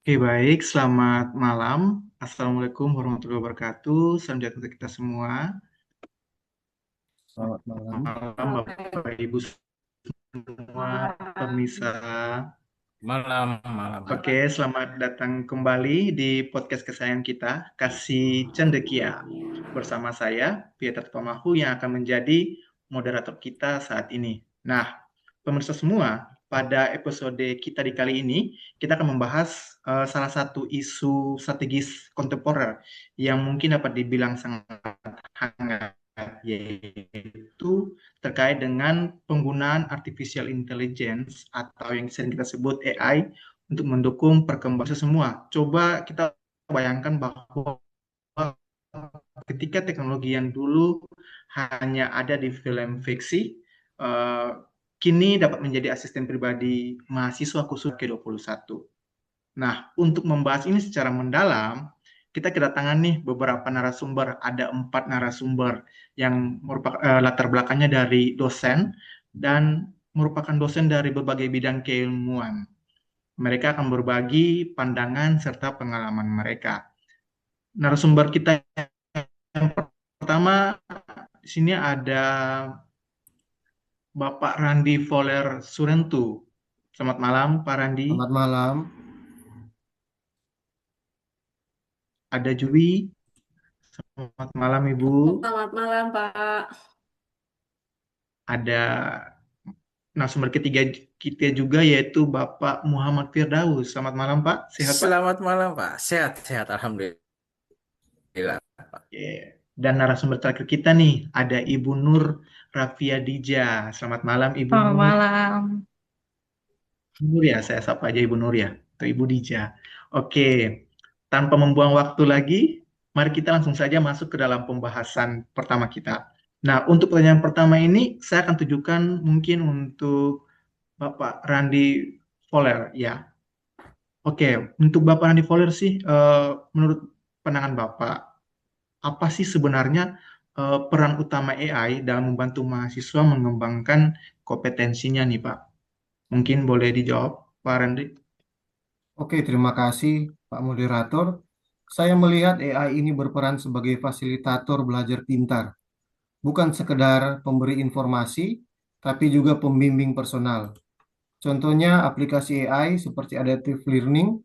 Oke, baik. Selamat malam. Assalamualaikum warahmatullahi wabarakatuh. Salam sejahtera kita semua. Selamat malam. Malam, Bapak Ibu semua, pemirsa. Malam, malam. Oke, selamat datang kembali di podcast kesayangan kita, Kasih Cendekia. Bersama saya, Pieter Pamahu, yang akan menjadi moderator kita saat ini. Nah, pemirsa semua, pada episode kita di kali ini, kita akan membahas salah satu isu strategis kontemporer yang mungkin dapat dibilang sangat hangat, yaitu terkait dengan penggunaan artificial intelligence atau yang sering kita sebut AI untuk mendukung perkembangan semua. Coba kita bayangkan bahwa ketika teknologi yang dulu hanya ada di film fiksi, eh, kini dapat menjadi asisten pribadi mahasiswa khusus ke-21. Nah, untuk membahas ini secara mendalam, kita kedatangan nih beberapa narasumber. Ada 4 narasumber yang merupakan latar belakangnya dari dosen dan merupakan dosen dari berbagai bidang keilmuan. Mereka akan berbagi pandangan serta pengalaman mereka. Narasumber kita yang pertama di sini ada Bapak Randi Voler Surentu. Selamat malam, Pak Randi. Selamat malam. Ada Jui. Selamat malam, Ibu. Selamat malam, Pak. Ada narasumber ketiga kita juga yaitu Bapak Muhammad Firdaus. Selamat malam, Pak. Sehat, Pak? Selamat malam, Pak. Sehat, sehat. Alhamdulillah. Oke. Dan narasumber terakhir kita nih ada Ibu Nur Rafiadija. Selamat malam, Ibu Selamat Nur. malam. Nur ya, saya sapa aja Ibu Nur ya, atau Ibu Dija. Oke, tanpa membuang waktu lagi, mari kita langsung saja masuk ke dalam pembahasan pertama kita. Nah, untuk pertanyaan pertama ini, saya akan tujukan mungkin untuk Bapak Randi Voler, ya. Oke, untuk Bapak Randi Voler sih, menurut pandangan Bapak, apa sih sebenarnya peran utama AI dalam membantu mahasiswa mengembangkan kompetensinya nih, Pak? Mungkin boleh dijawab, Pak Randi. Oke, terima kasih, Pak Moderator. Saya melihat AI ini berperan sebagai fasilitator belajar pintar, bukan sekedar pemberi informasi, tapi juga pembimbing personal. Contohnya aplikasi AI seperti Adaptive Learning,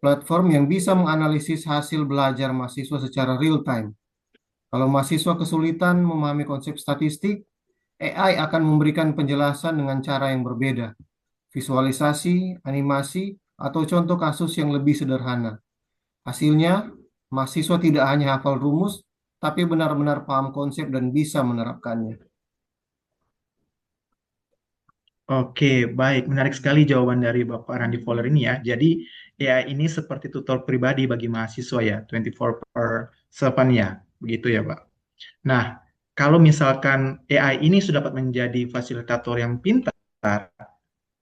platform yang bisa menganalisis hasil belajar mahasiswa secara real time. Kalau mahasiswa kesulitan memahami konsep statistik, AI akan memberikan penjelasan dengan cara yang berbeda, visualisasi, animasi, atau contoh kasus yang lebih sederhana. Hasilnya, mahasiswa tidak hanya hafal rumus, tapi benar-benar paham konsep dan bisa menerapkannya. Oke, baik. Menarik sekali jawaban dari Bapak Randi Fowler ini ya. Jadi, AI ini seperti tutor pribadi bagi mahasiswa ya, 24 per 7 ya. Begitu ya, Pak. Nah, kalau misalkan AI ini sudah dapat menjadi fasilitator yang pintar,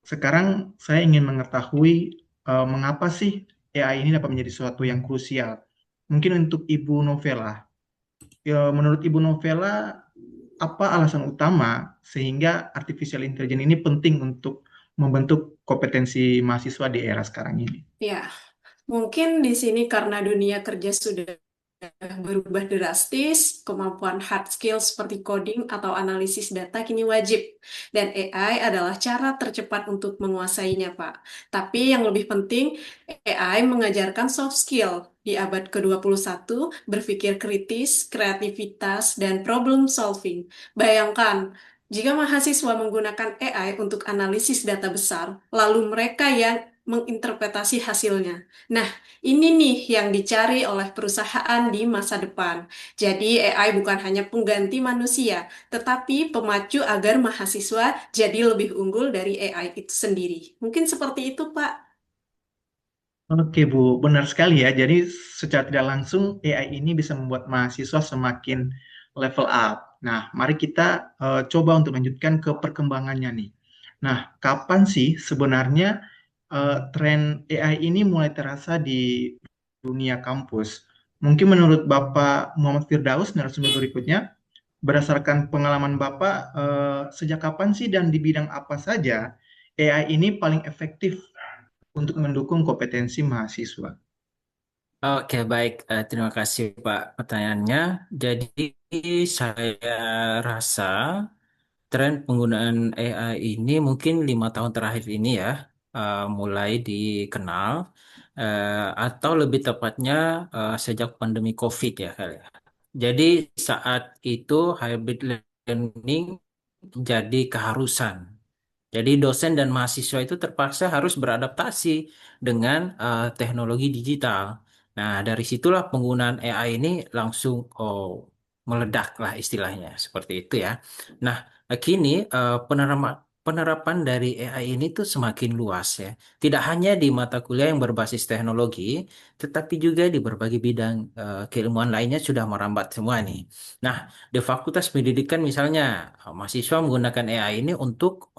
sekarang saya ingin mengetahui mengapa sih AI ini dapat menjadi sesuatu yang krusial. Mungkin untuk Ibu Novela. Menurut Ibu Novela, apa alasan utama sehingga artificial intelligence ini penting untuk membentuk kompetensi mahasiswa di era sekarang ini? Ya, mungkin di sini karena dunia kerja sudah berubah drastis, kemampuan hard skill seperti coding atau analisis data kini wajib. Dan AI adalah cara tercepat untuk menguasainya, Pak. Tapi yang lebih penting, AI mengajarkan soft skill di abad ke-21, berpikir kritis, kreativitas, dan problem solving. Bayangkan, jika mahasiswa menggunakan AI untuk analisis data besar, lalu mereka yang menginterpretasi hasilnya. Nah, ini nih yang dicari oleh perusahaan di masa depan. Jadi AI bukan hanya pengganti manusia, tetapi pemacu agar mahasiswa jadi lebih unggul dari AI itu sendiri. Mungkin seperti itu, Pak. Oke, Bu, benar sekali ya. Jadi secara tidak langsung AI ini bisa membuat mahasiswa semakin level up. Nah, mari kita coba untuk lanjutkan ke perkembangannya nih. Nah, kapan sih sebenarnya tren AI ini mulai terasa di dunia kampus? Mungkin menurut Bapak Muhammad Firdaus, narasumber berikutnya, berdasarkan pengalaman Bapak, sejak kapan sih dan di bidang apa saja AI ini paling efektif untuk mendukung kompetensi mahasiswa? Oke, baik. Terima kasih, Pak, pertanyaannya. Jadi, saya rasa tren penggunaan AI ini mungkin 5 tahun terakhir ini ya, mulai dikenal, atau lebih tepatnya sejak pandemi COVID ya kali ya. Jadi, saat itu hybrid learning jadi keharusan. Jadi dosen dan mahasiswa itu terpaksa harus beradaptasi dengan teknologi digital. Nah, dari situlah penggunaan AI ini langsung meledak lah istilahnya seperti itu ya. Nah, kini penerapan dari AI ini tuh semakin luas ya. Tidak hanya di mata kuliah yang berbasis teknologi, tetapi juga di berbagai bidang keilmuan lainnya sudah merambat semua nih. Nah, di Fakultas Pendidikan misalnya, mahasiswa menggunakan AI ini untuk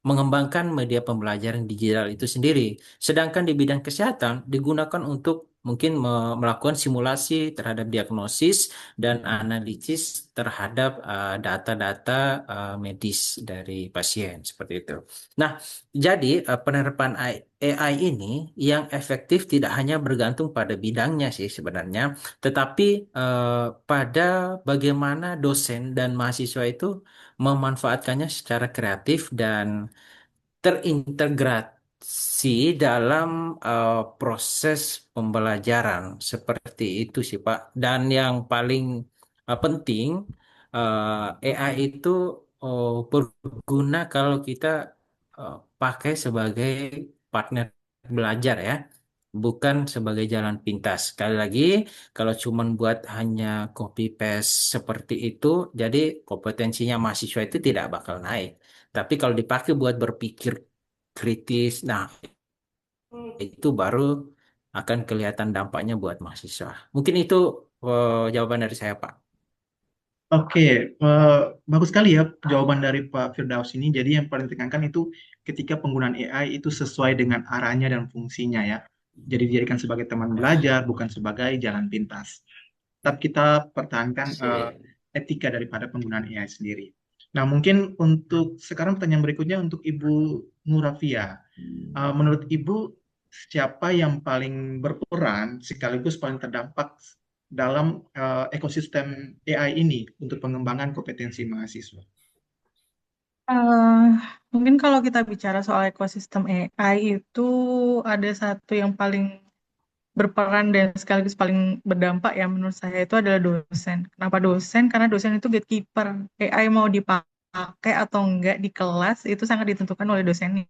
mengembangkan media pembelajaran digital itu sendiri. Sedangkan di bidang kesehatan digunakan untuk mungkin melakukan simulasi terhadap diagnosis dan analisis terhadap data-data medis dari pasien seperti itu. Nah, jadi penerapan AI ini yang efektif tidak hanya bergantung pada bidangnya sih sebenarnya, tetapi pada bagaimana dosen dan mahasiswa itu memanfaatkannya secara kreatif dan terintegrasi dalam proses pembelajaran seperti itu sih Pak. Dan yang paling penting, AI itu berguna kalau kita pakai sebagai partner belajar ya, bukan sebagai jalan pintas. Sekali lagi, kalau cuma buat hanya copy paste seperti itu, jadi kompetensinya mahasiswa itu tidak bakal naik. Tapi kalau dipakai buat berpikir kritis, nah itu baru akan kelihatan dampaknya buat mahasiswa. Mungkin itu jawaban dari saya, Pak. Oke, bagus sekali ya jawaban dari Pak Firdaus ini. Jadi yang paling ditekankan itu ketika penggunaan AI itu sesuai dengan arahnya dan fungsinya ya. Jadi dijadikan sebagai teman belajar, bukan sebagai jalan pintas. Tetap kita pertahankan Sip. etika daripada penggunaan AI sendiri. Nah, mungkin untuk sekarang pertanyaan berikutnya untuk Ibu Nurafia. Menurut Ibu, siapa yang paling berperan sekaligus paling terdampak dalam ekosistem AI ini untuk pengembangan kompetensi mahasiswa? Eh, Mungkin kalau kita bicara soal ekosistem AI itu ada satu yang paling berperan dan sekaligus paling berdampak ya menurut saya itu adalah dosen. Kenapa dosen? Karena dosen itu gatekeeper. AI mau dipakai atau enggak di kelas itu sangat ditentukan oleh dosennya.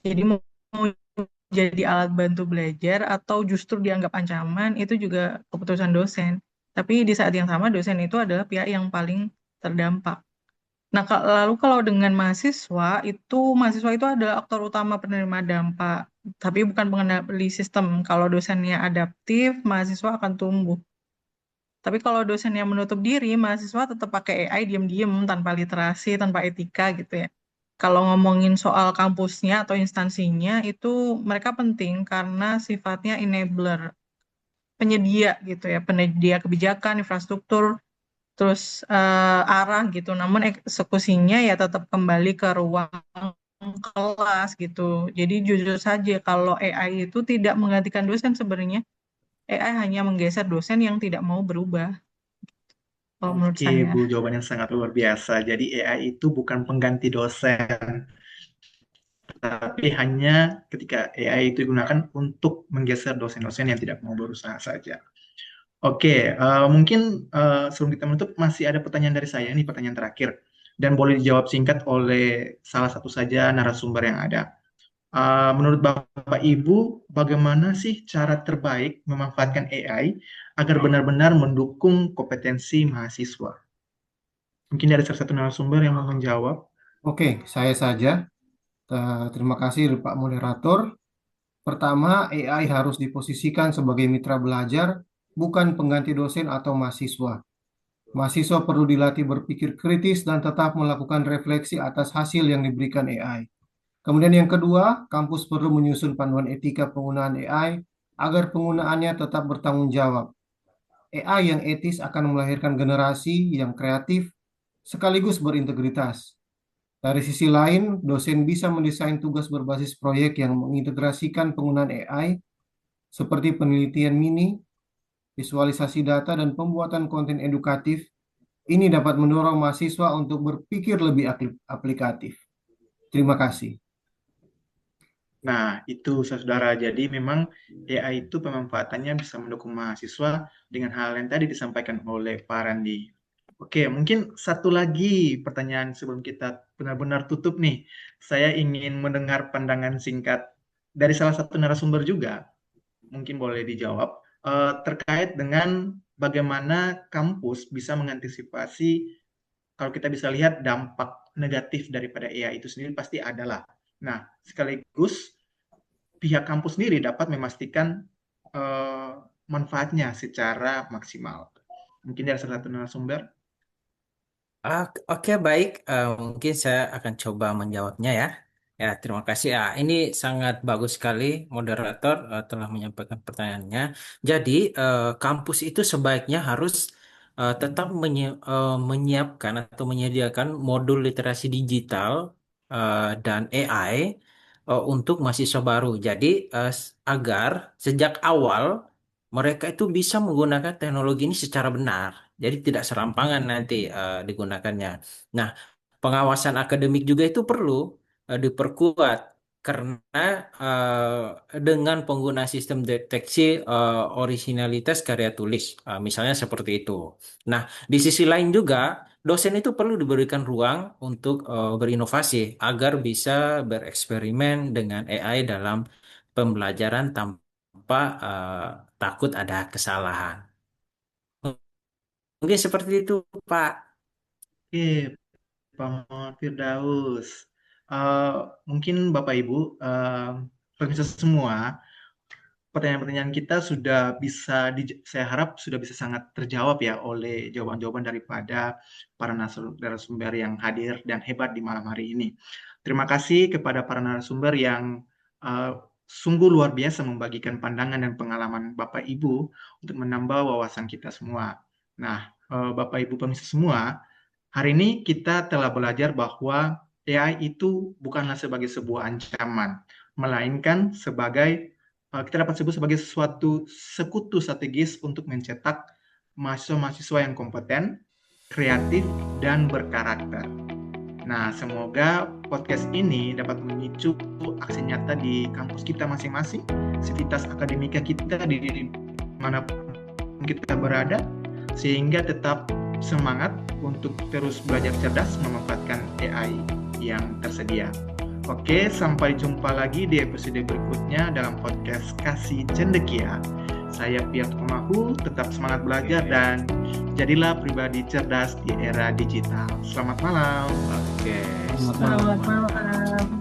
Jadi mau jadi alat bantu belajar atau justru dianggap ancaman itu juga keputusan dosen. Tapi di saat yang sama dosen itu adalah pihak yang paling terdampak. Nah, lalu kalau dengan mahasiswa itu adalah aktor utama penerima dampak, tapi bukan pengendali sistem. Kalau dosennya adaptif, mahasiswa akan tumbuh. Tapi kalau dosennya menutup diri, mahasiswa tetap pakai AI diam-diam tanpa literasi, tanpa etika gitu ya. Kalau ngomongin soal kampusnya atau instansinya, itu mereka penting karena sifatnya enabler, penyedia gitu ya, penyedia kebijakan, infrastruktur, terus arah gitu. Namun eksekusinya ya tetap kembali ke ruang kelas gitu. Jadi jujur saja kalau AI itu tidak menggantikan dosen sebenarnya, AI hanya menggeser dosen yang tidak mau berubah. Kalau menurut Oke, saya. Bu, jawaban yang sangat luar biasa. Jadi AI itu bukan pengganti dosen, tapi hanya ketika AI itu digunakan untuk menggeser dosen-dosen yang tidak mau berusaha saja. Oke, mungkin sebelum kita menutup masih ada pertanyaan dari saya, ini pertanyaan terakhir. Dan boleh dijawab singkat oleh salah satu saja narasumber yang ada. Menurut Bapak Ibu, bagaimana sih cara terbaik memanfaatkan AI agar benar-benar mendukung kompetensi mahasiswa? Mungkin dari salah satu narasumber yang mau menjawab. Oke, saya saja. Terima kasih Pak Moderator. Pertama, AI harus diposisikan sebagai mitra belajar, bukan pengganti dosen atau mahasiswa. Mahasiswa perlu dilatih berpikir kritis dan tetap melakukan refleksi atas hasil yang diberikan AI. Kemudian yang kedua, kampus perlu menyusun panduan etika penggunaan AI agar penggunaannya tetap bertanggung jawab. AI yang etis akan melahirkan generasi yang kreatif sekaligus berintegritas. Dari sisi lain, dosen bisa mendesain tugas berbasis proyek yang mengintegrasikan penggunaan AI seperti penelitian mini, visualisasi data, dan pembuatan konten edukatif. Ini dapat mendorong mahasiswa untuk berpikir lebih aplikatif. Terima kasih. Nah, itu saudara. Jadi memang AI itu pemanfaatannya bisa mendukung mahasiswa dengan hal yang tadi disampaikan oleh Pak Randi. Oke, mungkin satu lagi pertanyaan sebelum kita benar-benar tutup nih. Saya ingin mendengar pandangan singkat dari salah satu narasumber juga. Mungkin boleh dijawab terkait dengan bagaimana kampus bisa mengantisipasi kalau kita bisa lihat dampak negatif daripada AI itu sendiri pasti adalah. Nah, sekaligus pihak kampus sendiri dapat memastikan eh, manfaatnya secara maksimal. Mungkin dari salah satu narasumber. Oke, baik. Mungkin saya akan coba menjawabnya ya. Ya, terima kasih. Ini sangat bagus sekali moderator telah menyampaikan pertanyaannya. Jadi, kampus itu sebaiknya harus tetap menyiapkan atau menyediakan modul literasi digital dan AI untuk mahasiswa baru. Jadi, agar sejak awal mereka itu bisa menggunakan teknologi ini secara benar. Jadi tidak serampangan nanti digunakannya. Nah, pengawasan akademik juga itu perlu diperkuat karena dengan penggunaan sistem deteksi orisinalitas karya tulis, misalnya seperti itu. Nah, di sisi lain juga dosen itu perlu diberikan ruang untuk berinovasi agar bisa bereksperimen dengan AI dalam pembelajaran tanpa takut ada kesalahan. Mungkin seperti itu, Pak. Oke, Pak Muhammad Firdaus. Eh, Mungkin Bapak Ibu, pemirsa semua, pertanyaan-pertanyaan kita sudah bisa, saya harap sudah bisa sangat terjawab ya oleh jawaban-jawaban daripada para narasumber yang hadir dan hebat di malam hari ini. Terima kasih kepada para narasumber yang sungguh luar biasa membagikan pandangan dan pengalaman Bapak Ibu untuk menambah wawasan kita semua. Nah, Bapak Ibu pemirsa semua, hari ini kita telah belajar bahwa AI itu bukanlah sebagai sebuah ancaman, melainkan sebagai kita dapat sebut sebagai suatu sekutu strategis untuk mencetak mahasiswa-mahasiswa yang kompeten, kreatif, dan berkarakter. Nah, semoga podcast ini dapat memicu aksi nyata di kampus kita masing-masing, sivitas akademika kita di mana kita berada, sehingga tetap semangat untuk terus belajar cerdas memanfaatkan AI yang tersedia. Oke, sampai jumpa lagi di episode berikutnya dalam podcast Kasih Cendekia. Saya Piat Pemahu, tetap semangat belajar dan jadilah pribadi cerdas di era digital. Selamat malam. Oke. Selamat malam. Selamat malam.